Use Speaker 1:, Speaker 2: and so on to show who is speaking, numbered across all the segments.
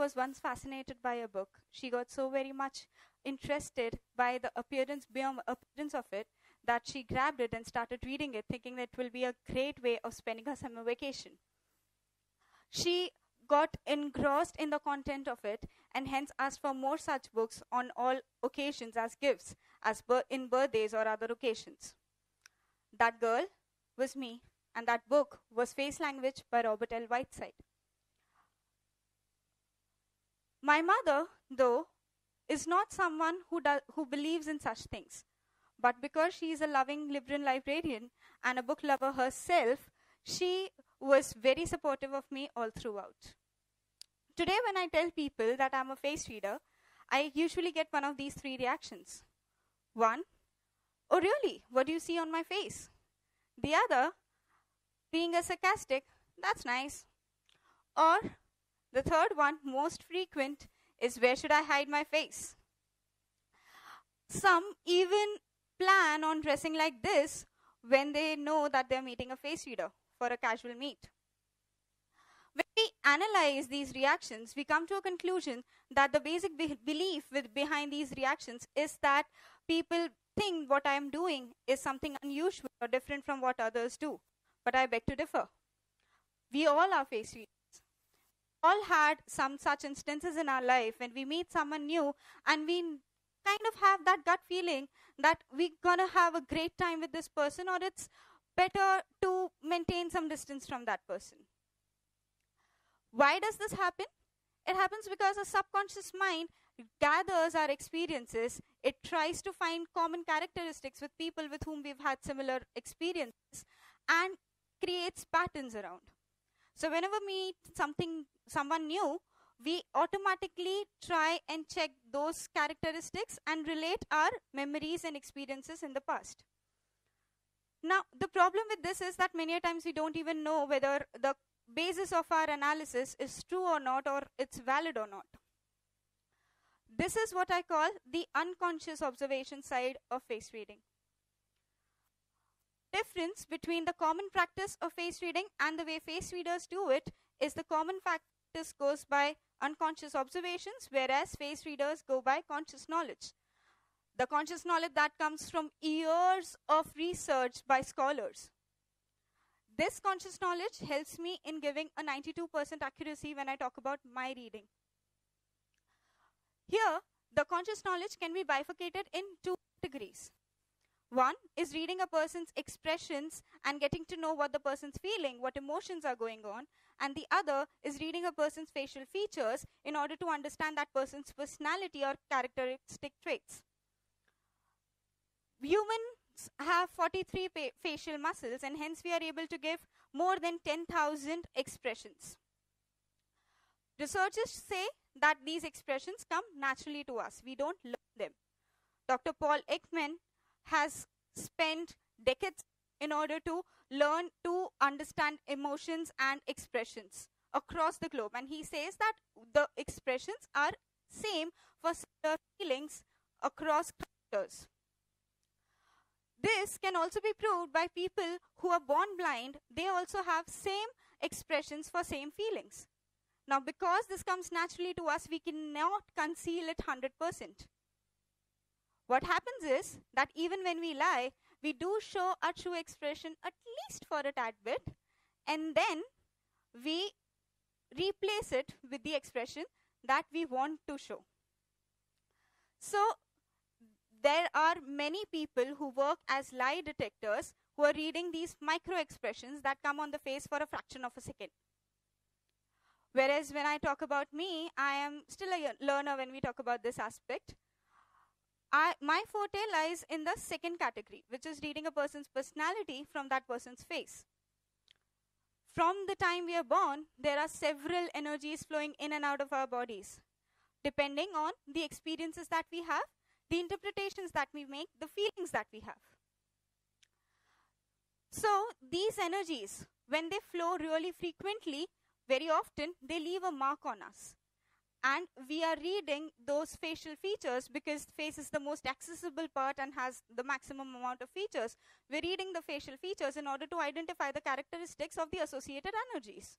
Speaker 1: was once fascinated by a book. She got so very much interested by the beyond appearance of it, that she grabbed it and started reading it, thinking that it will be a great way of spending her summer vacation. She got engrossed in the content of it and hence asked for more such books on all occasions as gifts, as in birthdays or other occasions. That girl was me, and that book was Face Language by Robert L. Whiteside. My mother, though, is not someone who believes in such things. But because she is a loving liberal librarian and a book lover herself, she was very supportive of me all throughout. Today, when I tell people that I'm a face reader, I usually get one of these three reactions. One, oh really, what do you see on my face? The other, being a sarcastic, that's nice. Or the third one, most frequent, is where should I hide my face? Some even plan on dressing like this when they know that they're meeting a face reader for a casual meet. When we analyze these reactions, we come to a conclusion that the basic belief behind these reactions is that people think what I am doing is something unusual or different from what others do. But I beg to differ. We all are face readers. We all had some such instances in our life when we meet someone new and we kind of have that gut feeling that we're gonna have a great time with this person, or it's better to maintain some distance from that person. Why does this happen? It happens because a subconscious mind gathers our experiences. It tries to find common characteristics with people with whom we've had similar experiences and creates patterns around. So whenever we meet someone new, we automatically try and check those characteristics and relate our memories and experiences in the past. Now, the problem with this is that many times we don't even know whether the basis of our analysis is true or not, or it's valid or not. This is what I call the unconscious observation side of face reading. Difference between the common practice of face reading and the way face readers do it is the common practice goes by unconscious observations, whereas face readers go by conscious knowledge. The conscious knowledge that comes from years of research by scholars. This conscious knowledge helps me in giving a 92% accuracy when I talk about my reading. Here, the conscious knowledge can be bifurcated in two categories. One is reading a person's expressions and getting to know what the person's feeling, what emotions are going on. And the other is reading a person's facial features in order to understand that person's personality or characteristic traits. Humans have 43 facial muscles, and hence we are able to give more than 10,000 expressions. Researchers say that these expressions come naturally to us. We don't learn them. Dr. Paul Ekman has spent decades in order to learn to understand emotions and expressions across the globe. And he says that the expressions are same for similar feelings across cultures. This can also be proved by people who are born blind. They also have same expressions for same feelings. Now, because this comes naturally to us, we cannot conceal it 100%. What happens is that even when we lie, we do show our true expression at least for a tad bit, and then we replace it with the expression that we want to show. So, there are many people who work as lie detectors who are reading these micro expressions that come on the face for a fraction of a second. Whereas when I talk about me, I am still a learner when we talk about this aspect. My forte lies in the second category, which is reading a person's personality from that person's face. From the time we are born, there are several energies flowing in and out of our bodies, depending on the experiences that we have, the interpretations that we make, the feelings that we have. So these energies, when they flow really frequently, very often they leave a mark on us. And we are reading those facial features because face is the most accessible part and has the maximum amount of features. We're reading the facial features in order to identify the characteristics of the associated energies.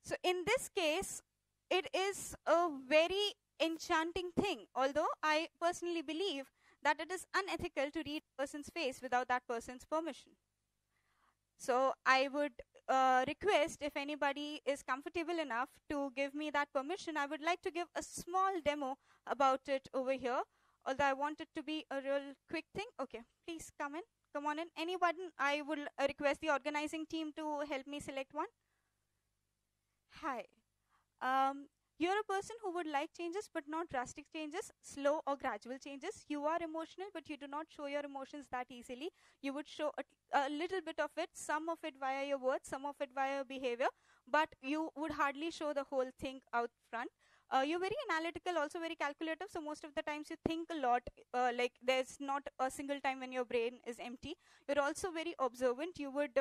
Speaker 1: So in this case, it is a very enchanting thing, although I personally believe that it is unethical to read a person's face without that person's permission. So I would request, if anybody is comfortable enough to give me that permission, I would like to give a small demo about it over here, although I want it to be a real quick thing. Okay, please come on in. Anyone, I would request the organizing team to help me select one. Hi. You're a person who would like changes, but not drastic changes, slow or gradual changes. You are emotional, but you do not show your emotions that easily. You would show a little bit of it, some of it via your words, some of it via your behavior, but you would hardly show the whole thing out front. You're very analytical, also very calculative, so most of the times you think a lot, like there's not a single time when your brain is empty. You're also very observant. You would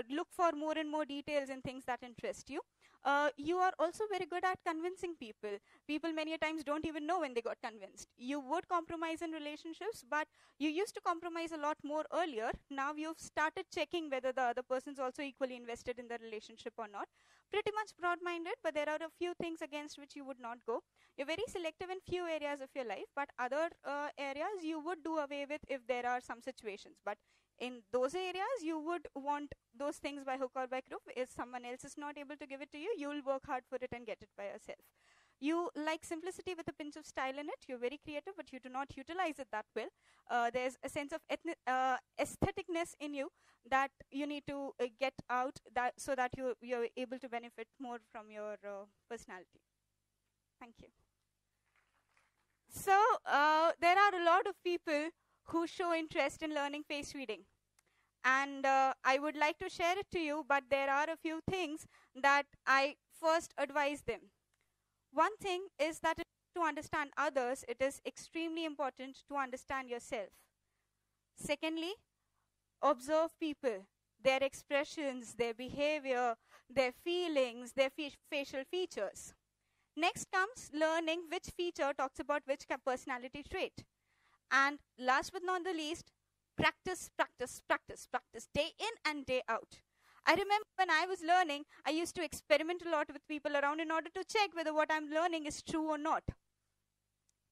Speaker 1: look for more and more details in things that interest you. You are also very good at convincing people. People many a times don't even know when they got convinced. You would compromise in relationships, but you used to compromise a lot more earlier. Now you've started checking whether the other person's also equally invested in the relationship or not. Pretty much broad-minded, but there are a few things against which you would not go. You're very selective in few areas of your life, but other areas you would do away with if there are some situations. But in those areas, you would want those things by hook or by crook. If someone else is not able to give it to you, you'll work hard for it and get it by yourself. You like simplicity with a pinch of style in it. You're very creative, but you do not utilize it that well. There's a sense of aestheticness in you that you need to get out, that so that you're able to benefit more from your personality. Thank you. So there are a lot of people who show interest in learning face reading. And I would like to share it to you, but there are a few things that I first advise them. One thing is that to understand others, it is extremely important to understand yourself. Secondly, observe people, their expressions, their behavior, their feelings, their facial features. Next comes learning which feature talks about which personality trait. And last but not the least, practice, practice, practice, practice, day in and day out. I remember when I was learning, I used to experiment a lot with people around in order to check whether what I'm learning is true or not.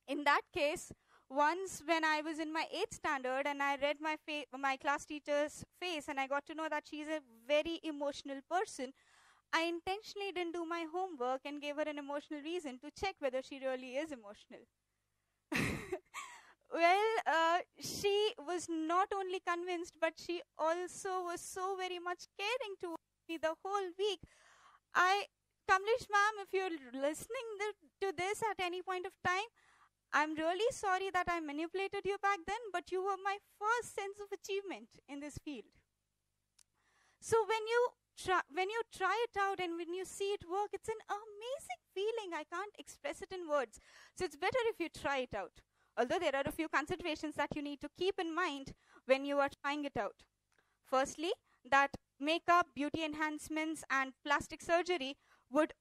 Speaker 1: In that case, once when I was in my 8th standard and I read my class teacher's face and I got to know that she's a very emotional person, I intentionally didn't do my homework and gave her an emotional reason to check whether she really is emotional. Well, she was not only convinced, but she also was so very much caring towards me the whole week. Kamlesh ma'am, if you're listening to this at any point of time, I'm really sorry that I manipulated you back then, but you were my first sense of achievement in this field. So when you try it out and when you see it work, it's an amazing feeling. I can't express it in words. So it's better if you try it out. Although there are a few considerations that you need to keep in mind when you are trying it out. Firstly, that makeup, beauty enhancements, and plastic surgery would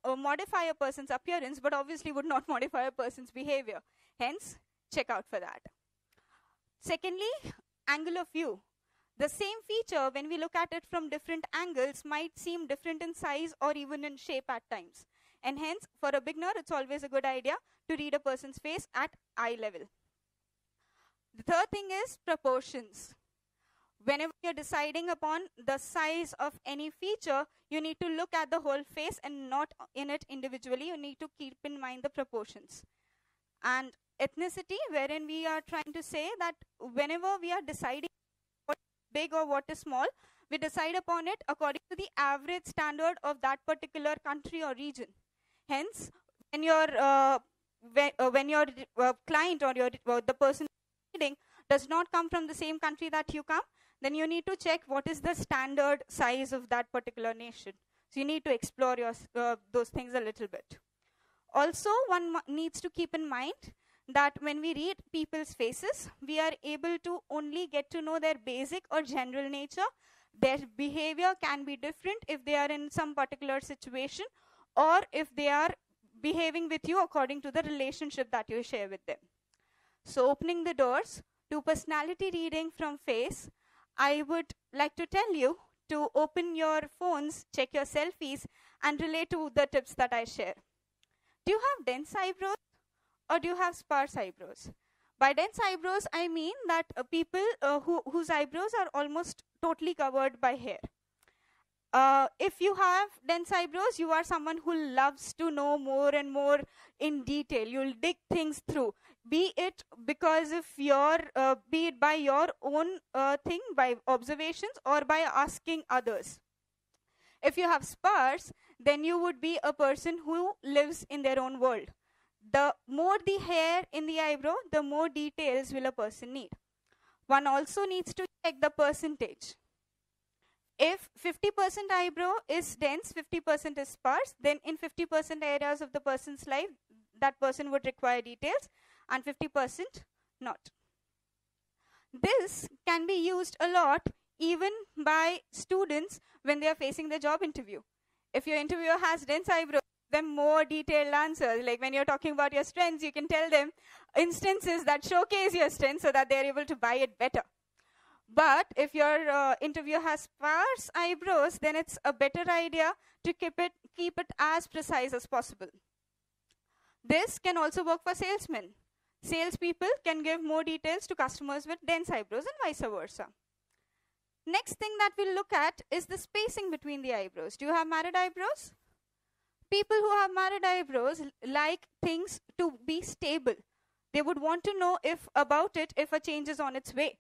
Speaker 1: modify a person's appearance, but obviously would not modify a person's behavior. Hence, check out for that. Secondly, angle of view. The same feature, when we look at it from different angles, might seem different in size or even in shape at times. And hence, for a beginner, it's always a good idea to read a person's face at eye level. The third thing is proportions. Whenever you're deciding upon the size of any feature, you need to look at the whole face and not in it individually. You need to keep in mind the proportions. And ethnicity, wherein we are trying to say that whenever we are deciding what is big or what is small, we decide upon it according to the average standard of that particular country or region. Hence, when your client or the person reading does not come from the same country that you come, then you need to check what is the standard size of that particular nation. So you need to explore those things a little bit. Also, one needs to keep in mind that when we read people's faces, we are able to only get to know their basic or general nature. Their behavior can be different if they are in some particular situation or if they are behaving with you according to the relationship that you share with them. So opening the doors to personality reading from face, I would like to tell you to open your phones, check your selfies, and relate to the tips that I share. Do you have dense eyebrows or do you have sparse eyebrows? By dense eyebrows, I mean that people whose eyebrows are almost totally covered by hair. If you have dense eyebrows, you are someone who loves to know more and more in detail. You'll dig things through, be it because of be it by your own thing, by observations, or by asking others. If you have sparse, then you would be a person who lives in their own world. The more the hair in the eyebrow, the more details will a person need. One also needs to check the percentage. If 50% eyebrow is dense, 50% is sparse, then in 50% areas of the person's life, that person would require details, and 50% not. This can be used a lot even by students when they are facing the job interview. If your interviewer has dense eyebrows, them more detailed answers. Like when you're talking about your strengths, you can tell them instances that showcase your strengths so that they're able to buy it better. But if your interviewer has sparse eyebrows, then it's a better idea to keep it as precise as possible. This can also work for salesmen. Salespeople can give more details to customers with dense eyebrows and vice versa. Next thing that we'll look at is the spacing between the eyebrows. Do you have married eyebrows? People who have married eyebrows like things to be stable. They would want to know if a change is on its way.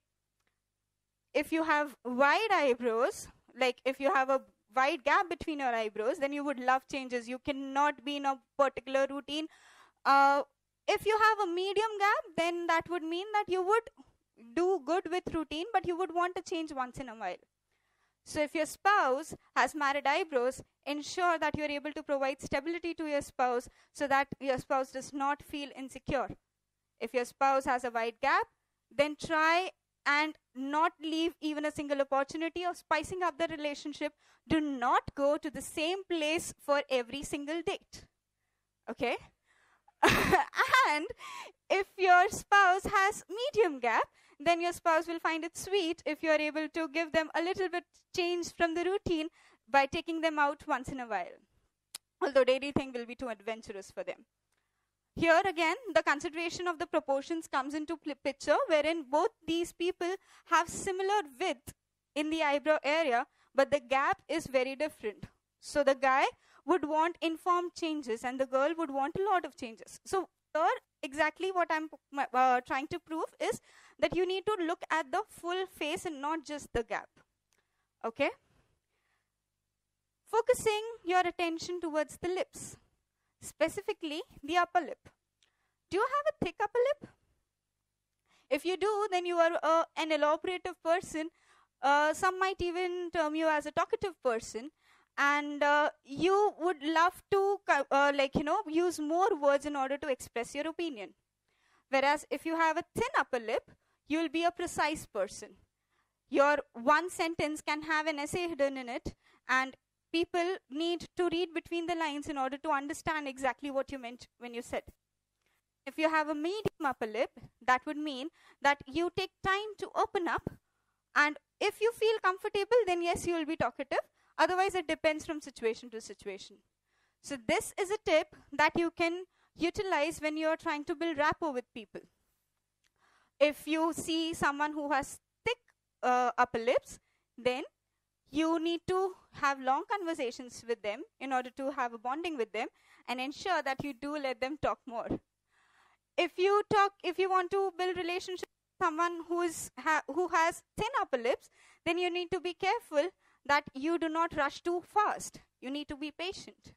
Speaker 1: If you have wide eyebrows, like if you have a wide gap between your eyebrows, then you would love changes. You cannot be in a particular routine. If you have a medium gap, then that would mean that you would do good with routine, but you would want to change once in a while. So if your spouse has married eyebrows, ensure that you're able to provide stability to your spouse so that your spouse does not feel insecure. If your spouse has a wide gap, then try and not leave even a single opportunity of spicing up the relationship. Do not go to the same place for every single date. Okay? And if your spouse has medium gap, then your spouse will find it sweet if you are able to give them a little bit change from the routine by taking them out once in a while. Although daily thing will be too adventurous for them. Here again, the consideration of the proportions comes into picture, wherein both these people have similar width in the eyebrow area, but the gap is very different. So the guy would want informed changes and the girl would want a lot of changes. So here, exactly what I'm trying to prove is that you need to look at the full face and not just the gap. Okay? Focusing your attention towards the lips, specifically the upper lip. Do you have a thick upper lip? If you do, then you are an elaborative person. Some might even term you as a talkative person. And you would love to use more words in order to express your opinion. Whereas if you have a thin upper lip, you will be a precise person. Your one sentence can have an essay hidden in it, and people need to read between the lines in order to understand exactly what you meant when you said. If you have a medium upper lip, that would mean that you take time to open up, and if you feel comfortable, then yes, you will be talkative. Otherwise, it depends from situation to situation. So this is a tip that you can utilize when you are trying to build rapport with people. If you see someone who has thick upper lips, then you need to have long conversations with them in order to have a bonding with them and ensure that you do let them talk more. If you want to build relationships with someone who has thin upper lips, then you need to be careful that you do not rush too fast. You need to be patient.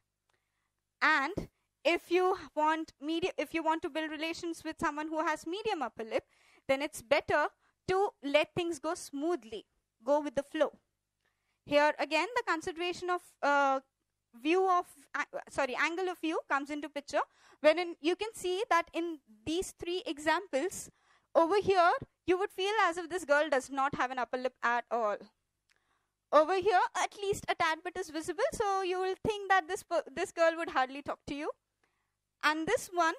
Speaker 1: And if you want to build relations with someone who has medium upper lip, then it's better to let things go smoothly, go with the flow. Here again, the consideration of angle of view comes into picture, wherein you can see that in these three examples, over here, you would feel as if this girl does not have an upper lip at all. Over here, at least a tad bit is visible, so you will think that this girl would hardly talk to you. And this one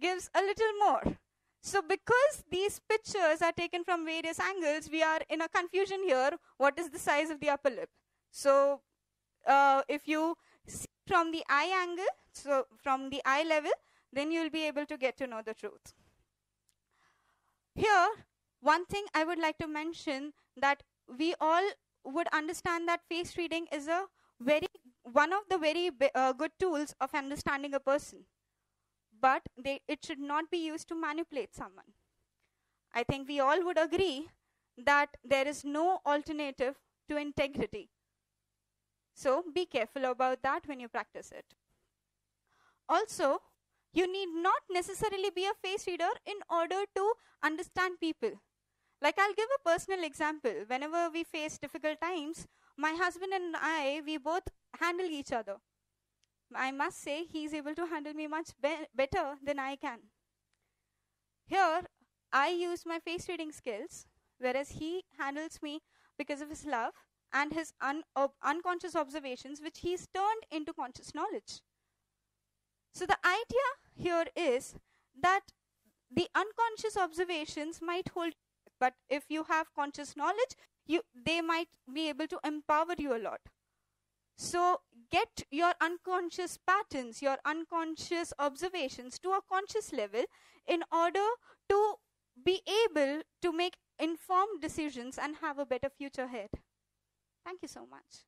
Speaker 1: gives a little more. So because these pictures are taken from various angles, we are in a confusion here. What is the size of the upper lip? So if you see from the eye angle, so from the eye level, then you will be able to get to know the truth. Here, one thing I would like to mention, that we all would understand that face reading is one of the very good tools of understanding a person. But it should not be used to manipulate someone. I think we all would agree that there is no alternative to integrity. So be careful about that when you practice it. Also, you need not necessarily be a face reader in order to understand people. Like, I'll give a personal example. Whenever we face difficult times, my husband and I, we both handle each other. I must say, he's able to handle me much better than I can. Here, I use my face reading skills, whereas he handles me because of his love and his unconscious observations, which he's turned into conscious knowledge. So the idea here is that the unconscious observations might hold, but if you have conscious knowledge, they might be able to empower you a lot. So get your unconscious patterns, your unconscious observations to a conscious level in order to be able to make informed decisions and have a better future ahead. Thank you so much.